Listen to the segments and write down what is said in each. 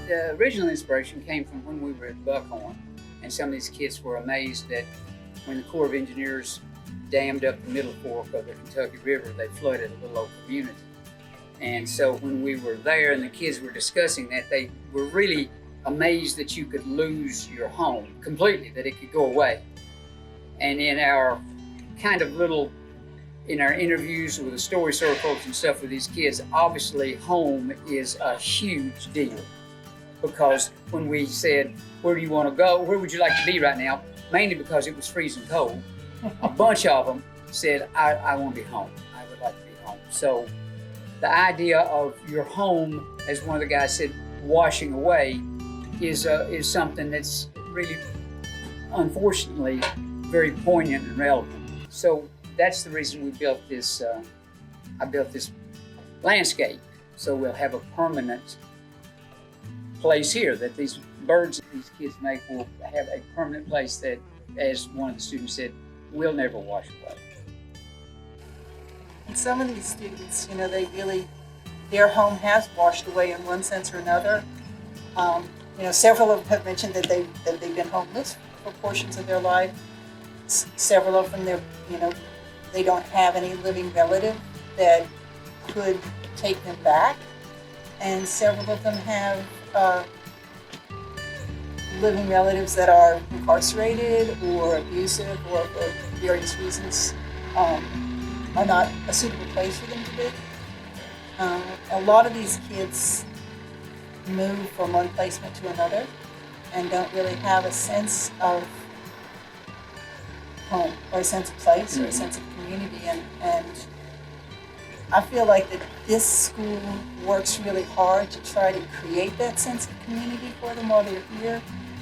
The original inspiration came from when we were at Buckhorn, and some of these kids were amazed that when the Corps of Engineers dammed up the Middle Fork of the Kentucky River, they flooded a little old community. And so when we were there and the kids were discussing that, they were really amazed that you could lose your home completely, that it could go away. And in our kind of little, in our interviews with the story circles and stuff with these kids, obviously home is a huge deal. Because when we said, where do you want to go? Where would you like to be right now? Mainly because it was freezing cold. A bunch of them said, I want to be home. I would like to be home. So the idea of your home, as one of the guys said, washing away, is something that's really, unfortunately, very poignant and relevant. So that's the reason we built this. I built this landscape, so we'll have a permanent place here that these birds that these kids make will have a permanent place that, as one of the students said, will never wash away. And some of these students, they really, their home has washed away in one sense or another. Several of them have mentioned that they've been homeless for portions of their life. Several of them, they don't have any living relative that could take them back, and several of them have living relatives that are incarcerated or abusive or for various reasons are not a suitable place for them to be. A lot of these kids move from one placement to another and don't really have a sense of home or a sense of place or a sense of community, and I feel like that this school works really hard to try to create that sense of community for them while they're here,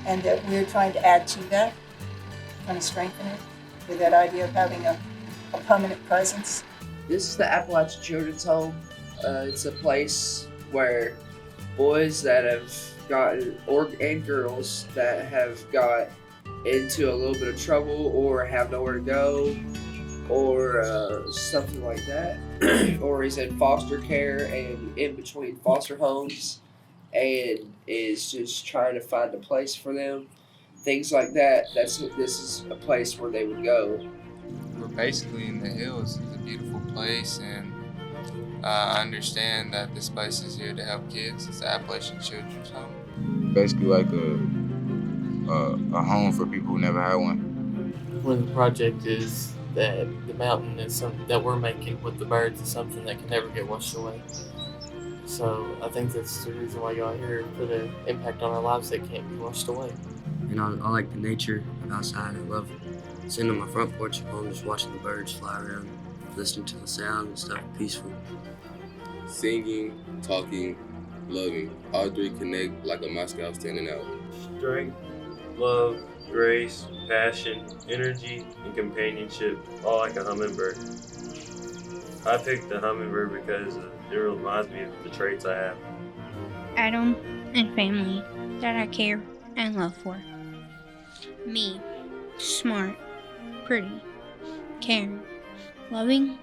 and that we're trying to add to that, trying to strengthen it with that idea of having a permanent presence. This is the Appalachian Children's Home. It's a place where boys that have gotten, and girls that have got into a little bit of trouble or have nowhere to go or something like that, or is in foster care and in between foster homes and is just trying to find a place for them, things like that. This is a place where they would go. We're basically in the hills. It's a beautiful place, and I understand that this place is here to help kids. It's the Appalachian Children's Home. Basically like a home for people who never had one. One of the project is that the mountain is something that we're making with the birds is something that can never get washed away. So I think that's the reason why y'all here, put an impact on our lives that can't be washed away. I like the nature outside. I love sitting on my front porch at home, just watching the birds fly around, listening to the sound and stuff, peaceful. Singing, talking, loving. All three connect like a Moscow standing out. Strength, love, grace, passion, energy, and companionship, all like a hummingbird. I picked the hummingbird because it reminds me of the traits I have. Adam and family that I care and love for. Me, smart, pretty, caring, loving,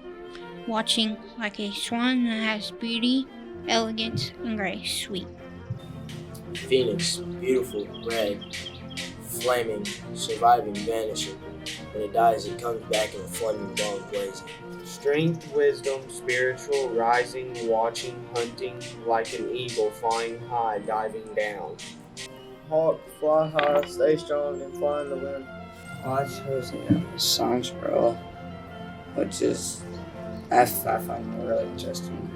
watching like a swan that has beauty, elegance, and grace, sweet. Phoenix, beautiful, red, flaming, surviving, vanishing. When it dies, it comes back in a flaming ball blazing. Strength, wisdom, spiritual, rising, watching, hunting, like an eagle flying high, diving down. Hawk, fly high, stay strong, and fly in the wind. I chose a song sparrow, which is I find it really interesting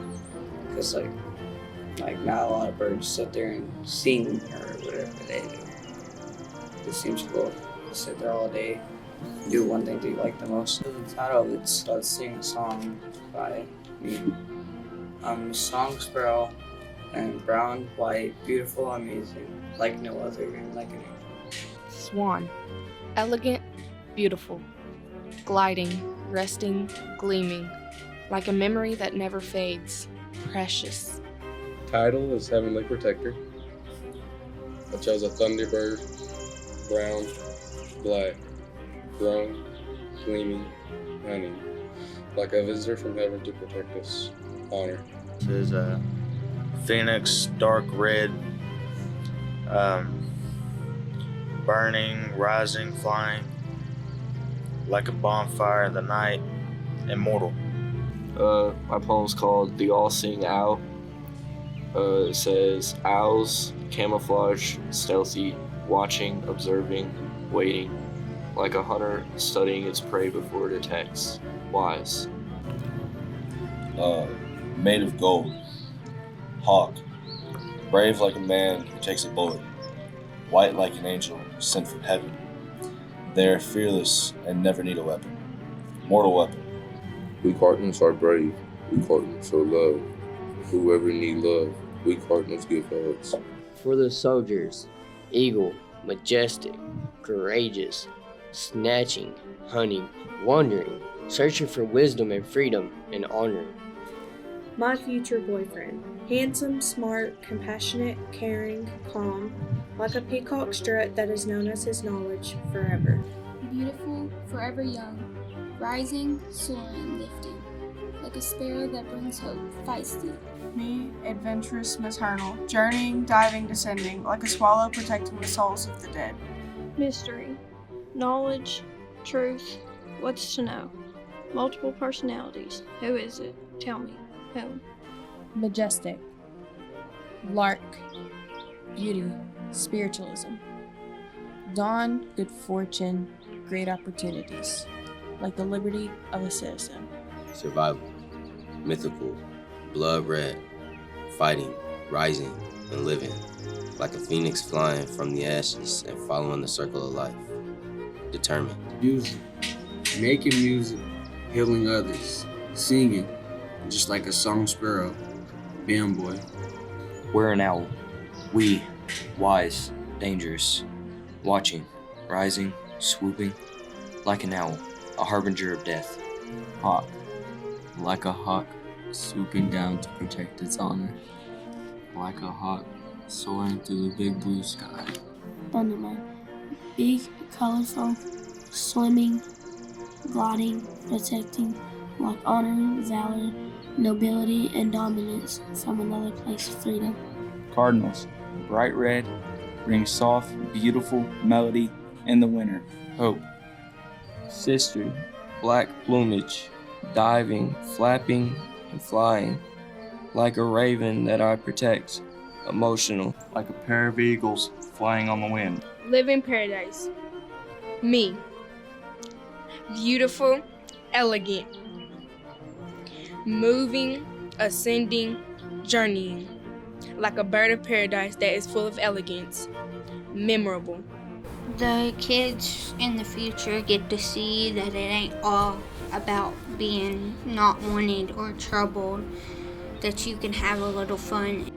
because like not a lot of birds sit there and sing or whatever they do. It seems cool to sit there all day, do one thing that you like the most. The title of it's Let's Sing a Song by me. I'm a song sparrow and brown, white, beautiful, amazing, like no other, and like an angel. Swan, elegant, beautiful, gliding, resting, gleaming, like a memory that never fades, precious. Title is Heavenly Protector. I chose a thunderbird, brown, black, grown, gleaming, honey, like a visitor from heaven to protect us. Honor. This is a phoenix, dark red, Burning, rising, flying, like a bonfire in the night, immortal. My poem's called The All-Seeing Owl. It says, owls, camouflage, stealthy, watching, observing, waiting, like a hunter studying its prey before it attacks, wise. Made of gold, hawk, brave like a man who takes a bullet, white like an angel sent from heaven. They are fearless and never need a weapon. Mortal weapon. We Cardinals are brave. We Cardinals show love. Whoever need love, we Cardinals give hugs. For the soldiers, eagle, majestic, courageous, snatching, hunting, wandering, searching for wisdom and freedom and honor. My future boyfriend, handsome, smart, compassionate, caring, calm, like a peacock strut that is known as his knowledge forever. Beautiful, forever young, rising, soaring, lifting, like a sparrow that brings hope, feisty. Me, adventurous, maternal, journeying, diving, descending, like a swallow protecting the souls of the dead. Mystery, knowledge, truth, what's to know? Multiple personalities. Who is it? Tell me. Whom? Majestic, lark, beauty, spiritualism. Dawn, good fortune, great opportunities, like the liberty of a citizen. Survival, mythical, blood red, fighting, rising, and living, like a phoenix flying from the ashes and following the circle of life. Determined. Music, making music, healing others, singing, just like a song sparrow, bam boy. We're an owl. We, wise, dangerous, watching, rising, swooping, like an owl, a harbinger of death. Hawk, like a hawk, swooping down to protect its honor, like a hawk soaring through the big blue sky. Thunderman, big, colorful, swimming, gliding, protecting, like honor, valor, nobility, and dominance from another place of freedom. Cardinals, bright red, bring soft, beautiful melody in the winter. Hope. Sister, black plumage, diving, flapping, and flying, like a raven that I protect, emotional, like a pair of eagles flying on the wind. Living paradise. Me. Beautiful, elegant, moving, ascending, journeying, like a bird of paradise that is full of elegance, memorable. The kids in the future get to see that it ain't all about being not wanted or troubled, that you can have a little fun